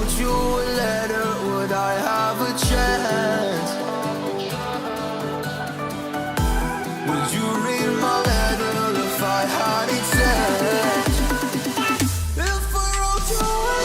wrote you a letter, would I have a chance? Would you read my letter if I had it sent? If I wrote you a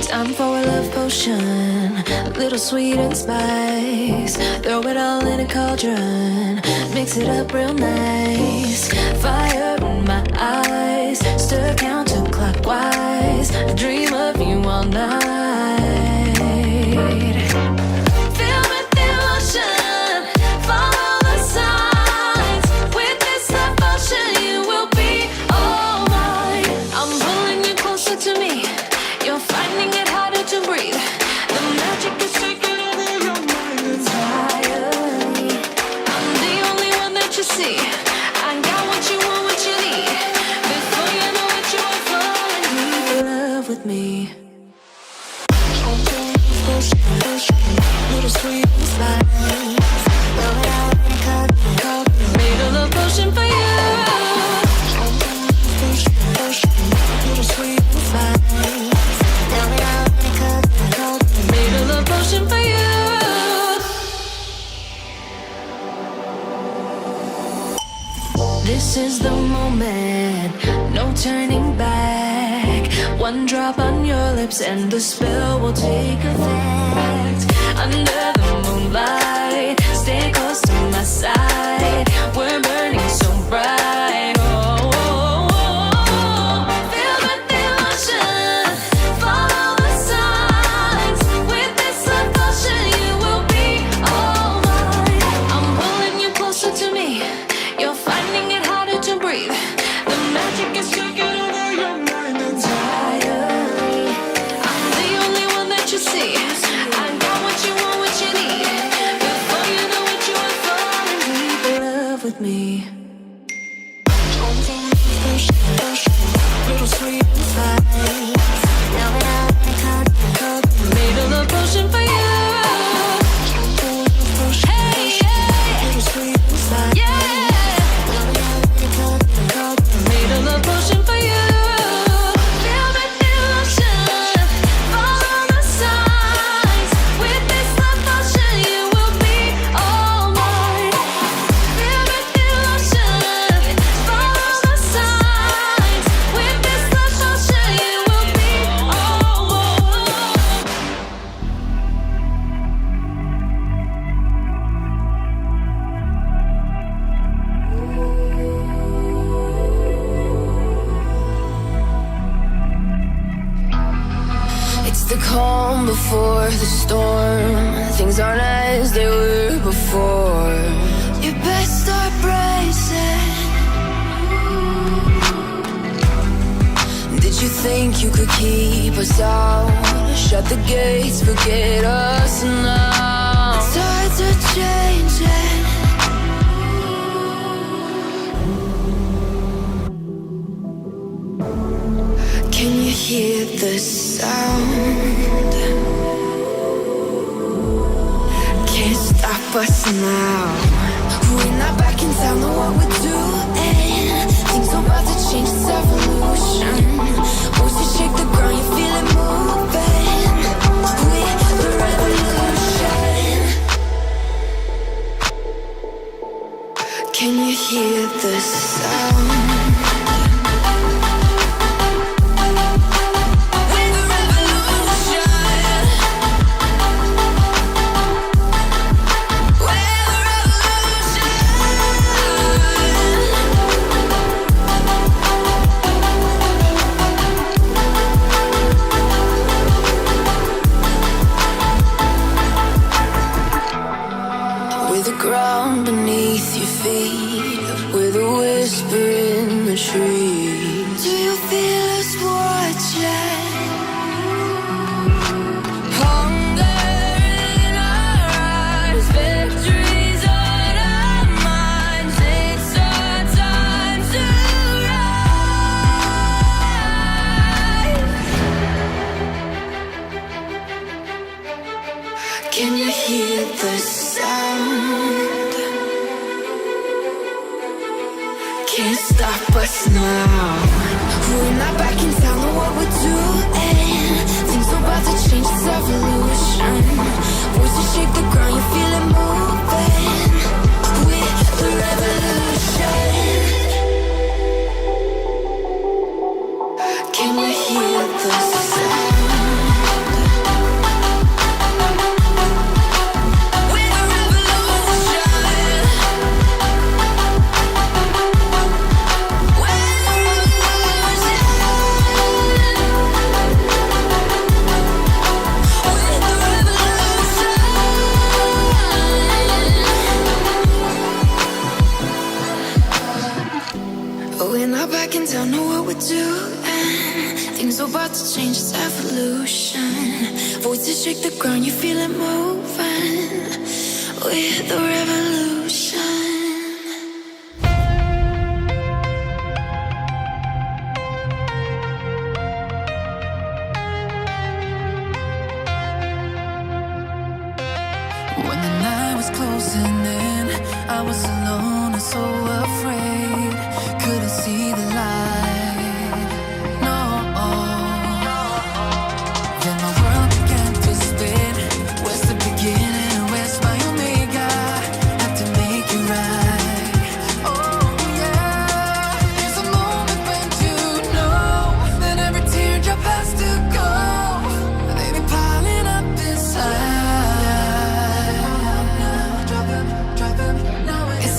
Time for a love potion, a little sweet and spice. Throw it all in a cauldron, mix it up real nice. Fire in my eyes, stir counterclockwise. I dream of you all night. Filled with devotion, follow the signs. With this devotion, you will be all mine. I'm pulling you closer to me. You're finding it harder to breathe. The magic is taking over your mind entirely. I'm the only one that you see. I got what you want, what you need. Before you know it, you are falling deep in love with me. Little sweet spice. Made a love potion for you. Little sweet spice. Made a love potion for you. This is the moment, no turning back. One drop on your lips and the spell will take effect. Under the moonlight, stay close to my side. We're burning so bright. Oh, oh, oh. Feel the devotion, follow the signs. With this devotion, you will be all mine. I'm pulling you closer to me. You're finding it harder to breathe. The magic is taking over your mind entirely. I'm the only one that you see. I got what you want, what you need. Before you know it, you are falling deep in love with me. Little sweet spice. Made a love potion for you. Hey, yeah. Little sweet spice. Yeah. Made a love potion for you. Feel the devotion, follow the signs. With this love potion, you will be all mine. Feel the devotion, follow the signs. With this love before. You best start bracing. Did you think you could keep us out? Shut the gates, forget us now. Tides are changing. Can you hear the sound? Can't stop us now. We're not back in town, know what we're doing. Things are about to change, it's evolution. Voices shake the ground, you feel it moving. We're the revolution. Can you hear the sound? Ground beneath your feet, with a whisper in the trees. Do you feel us watching? Hunger in our eyes, victories on our minds. It's our time to rise. Can you hear the sound? Can't stop us now. We're not back in town, know what we're doing. Things are about to change, it's evolution. Voices shake the ground, you feel it moving. We're the revolution. Can you hear the sound? We're not back in town, know what we're doing. Things are about to change, it's evolution. Voices shake the ground, you feel it moving. We're the revolution. When the night was closing in, I was alone and so afraid. Couldn't see the light, no. Then my world began to spin. Where's the beginning? Where's my omega? Have to make it right. Oh yeah, there's a moment when you know that every teardrop has to go. They be piling up inside. Drop 'em, now it's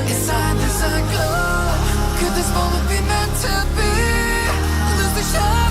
inside this glow. Could this moment be meant to be? Lose the shine.